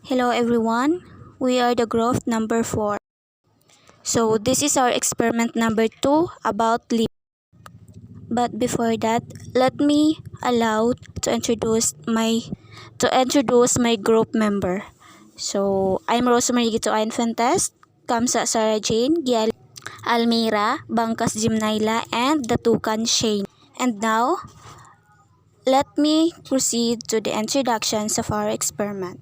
Hello everyone, we are the growth number 4. So this is our experiment number 2 about lip. But before that, let me allow to introduce my group member. So I'm Rosemary Gito Infantest, Kamsa Sarah Jane, Gial Almira, Bangkas Jimnaila, and Datukan Shane. And now, let me proceed to the introductions of our experiment.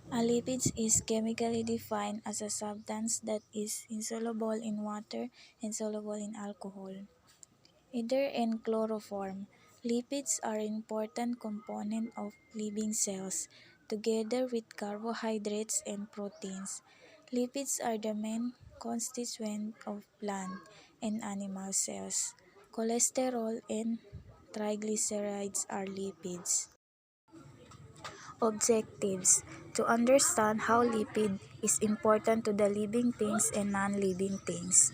A lipid is chemically defined as a substance that is insoluble in water and soluble in alcohol, either in chloroform. Lipids are an important component of living cells, together with carbohydrates and proteins. Lipids are the main constituent of plant and animal cells. Cholesterol and triglycerides are lipids. Objectives: to understand how lipid is important to the living things and non-living things.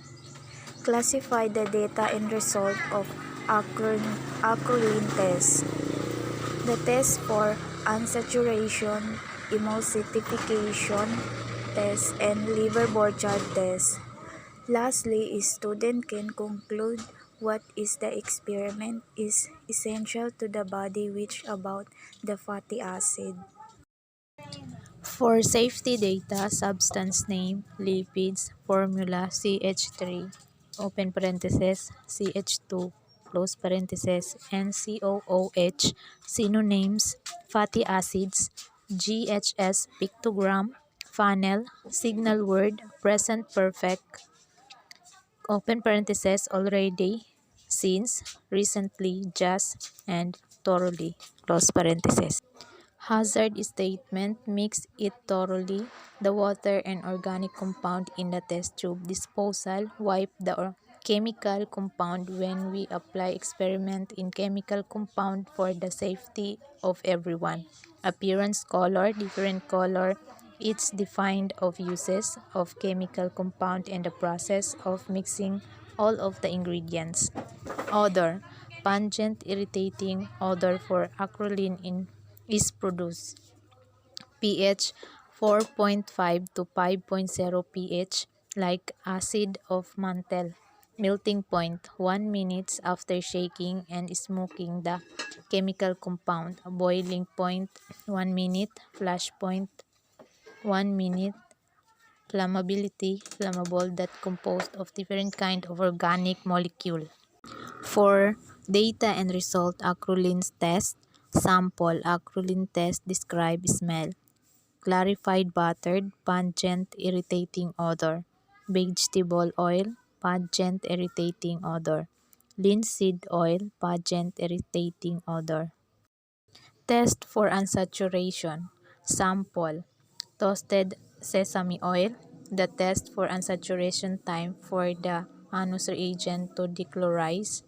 Classify the data and result of acrolein test. The test for unsaturation, emulsification test, and liver Borchardt test. Lastly, a student can conclude what is the experiment is essential to the body, which about the fatty acid. For safety data, substance name, lipids, formula CH3, open parenthesis, CH2, close parenthesis, and COOH, synonyms, fatty acids, GHS pictogram, funnel, signal word, present perfect, open parenthesis, already, since, recently, just, and thoroughly, close parenthesis. Hazard statement: mix it thoroughly, the water and organic compound in the test tube. Disposal: wipe the chemical compound when we apply experiment in chemical compound for the safety of everyone. Appearance: color, different color. It's defined of uses of chemical compound and the process of mixing all of the ingredients. Odor: pungent, irritating odor for acrolein is produced. pH 4.5 to 5.0 pH, like acid of mantle. Melting point: 1 minute after shaking and smoking the chemical compound. Boiling point: 1 minute. Flash point: 1 minute. Flammability: flammable that composed of different kind of organic molecule. For data and result, acrolein test. Sample: acrolein test describe smell. Clarified buttered, pungent, irritating odor. Vegetable oil, pungent, irritating odor. Linseed oil, pungent, irritating odor. Test for unsaturation. Sample: toasted sesame oil. The test for unsaturation time for the anus reagent to dechlorize: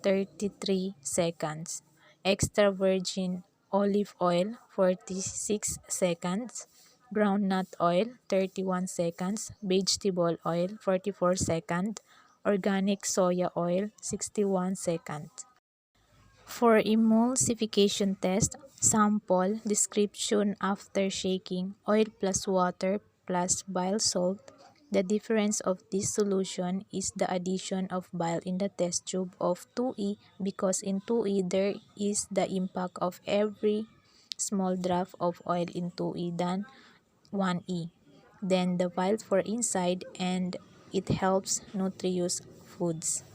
33 seconds. Extra virgin olive oil, 46 seconds. Groundnut oil, 31 seconds. Vegetable oil, 44 seconds. Organic soya oil, 61 seconds. For emulsification test, sample description after shaking: oil plus water plus bile salt. The difference of this solution is the addition of bile in the test tube of 2E, because in 2E there is the impact of every small drop of oil in 2E than 1E. Then the bile for inside, and it helps nutritious foods.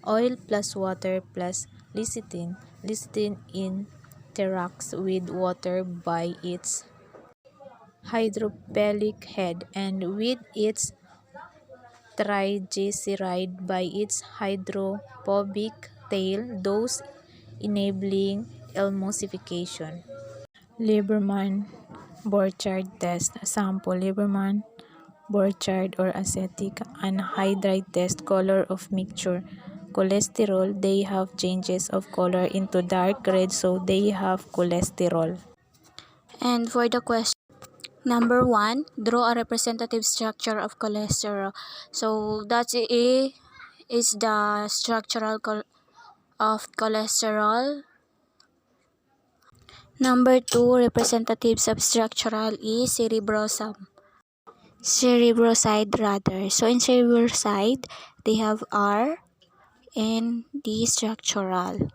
Oil plus water plus lecithin. Lecithin interacts with water by its hydrophilic head and with its triglyceride by its hydrophobic tail, thus enabling emulsification. Lieberman-Borchardt test. Sample: Lieberman, Borchardt or acetic anhydride test. Color of mixture: cholesterol, they have changes of color into dark red, so they have cholesterol. And for the question number 1, draw a representative structure of cholesterol. So that is the structural of cholesterol. Number 2 representatives of structural is cerebroside rather. So in cerebroside, they have R and D structural.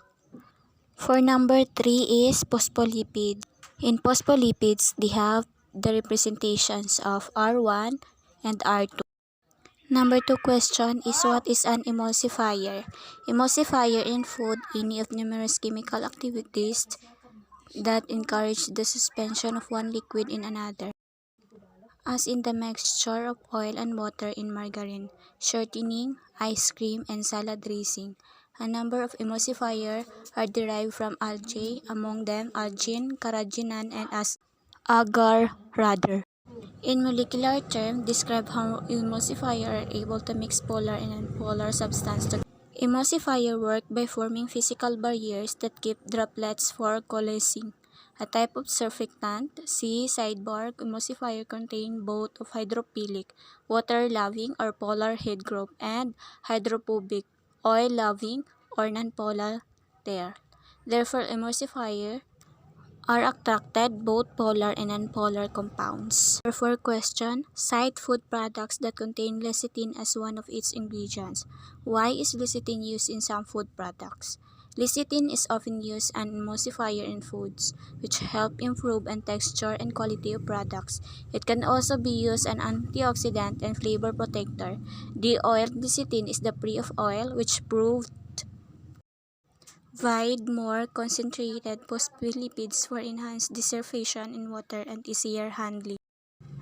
For number 3 is phospholipids. In phospholipids, they have the representations of R1 and R2. Number 2 question is what is an emulsifier? Emulsifier in food, any of numerous chemical activities that encourage the suspension of one liquid in another, as in the mixture of oil and water in margarine, shortening, ice cream, and salad dressing. A number of emulsifiers are derived from algae, among them algin, carrageenan, and agar rather. In molecular terms, describe how emulsifiers are able to mix polar and nonpolar substances together. Emulsifiers work by forming physical barriers that keep droplets from coalescing. A type of surfactant, see sidebar, emulsifier contain both of hydrophilic, water-loving or polar head group, and hydrophobic, oil-loving or nonpolar layer. Therefore, emulsifiers are attracted both polar and nonpolar compounds. Therefore, question, cite food products that contain lecithin as one of its ingredients. Why is lecithin used in some food products? Lecithin is often used as an emulsifier in foods, which help improve the texture and quality of products. It can also be used as an antioxidant and flavor protector. De-oiled lecithin is the free of oil, which proved provide more concentrated phospholipids for enhanced dissolvation in water and easier handling.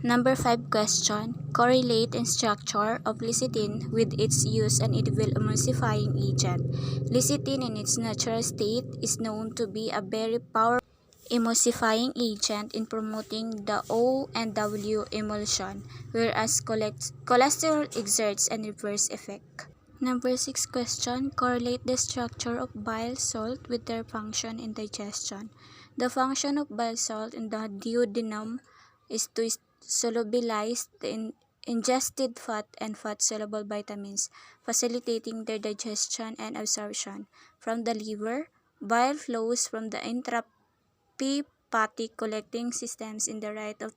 Number 5 question. Correlate in structure of lecithin with its use as an edible emulsifying agent. Lecithin in its natural state is known to be a very powerful emulsifying agent in promoting the O and W emulsion, whereas cholesterol exerts an reverse effect. Number 6 question. Correlate the structure of bile salt with their function in digestion. The function of bile salt in the duodenum is to solubilize the ingested fat and fat-soluble vitamins, facilitating their digestion and absorption. From the liver, bile flows from the intrahepatic collecting systems in the right of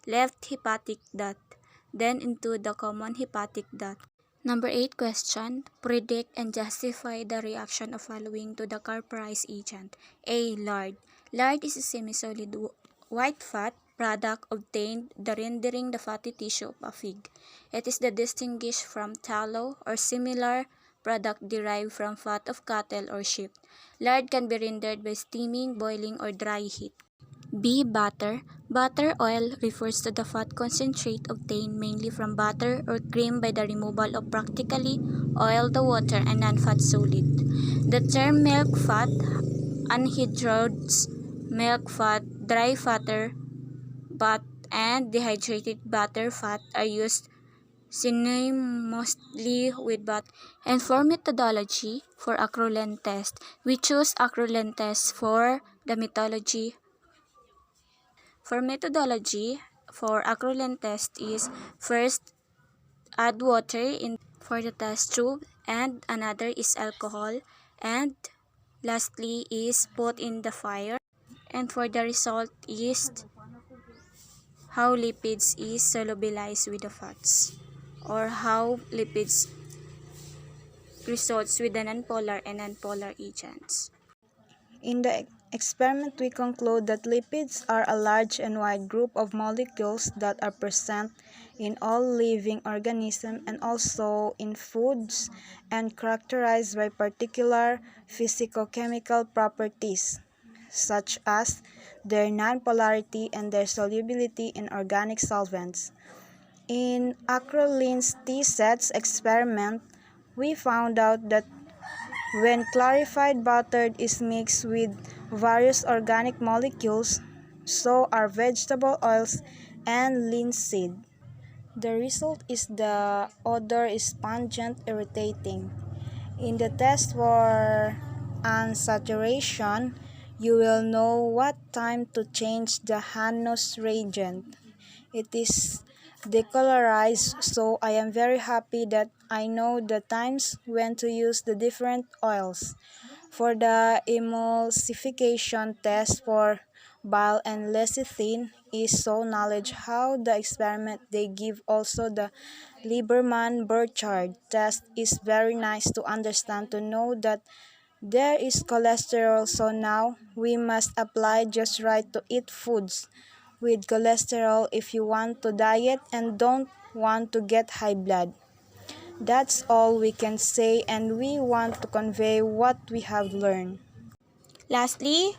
left hepatic duct, then into the common hepatic duct. Number 8 question. Predict and justify the reaction of following to the carburized agent. A. Lard. Lard is a semi-solid white fat product obtained the rendering the fatty tissue of a pig. It is distinguished from tallow or similar product derived from fat of cattle or sheep. Lard can be rendered by steaming, boiling, or dry heat. B. Butter. Butter oil refers to the fat concentrate obtained mainly from butter or cream by the removal of practically oil, the water, and non-fat solid. The term milk fat, anhydrous milk fat, dry fatter, and dehydrated butter fat are used synonymously with butter. And for methodology for acrolein test, we choose acrolein test for the methodology. For methodology, for acrolein test is first add water in for the test tube and another is alcohol and lastly is put in the fire and for the result is how lipids is solubilized with the fats or how lipids results with the nonpolar and nonpolar agents. In the experiment, we conclude that lipids are a large and wide group of molecules that are present in all living organisms and also in foods and characterized by particular physicochemical properties, such as their nonpolarity and their solubility in organic solvents. In acrolein T-sets experiment, we found out that when clarified butter is mixed with various organic molecules, so are vegetable oils and linseed. The result is the odor is pungent, irritating. In the test for unsaturation, you will know what time to change the Hanus reagent. It is decolorized, so I am very happy that I know the times when to use the different oils. For the emulsification test for bile, and lecithin is so knowledge how the experiment they give also the Lieberman-Burchard test is very nice to understand to know that there is cholesterol, so now we must apply just right to eat foods with cholesterol if you want to diet and don't want to get high blood. That's all we can say, and we want to convey what we have learned. Lastly,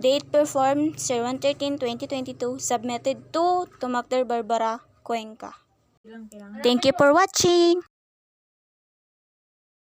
date performed 01/13/2022, submitted to Dr. Barbara Cuenca. Thank you for watching!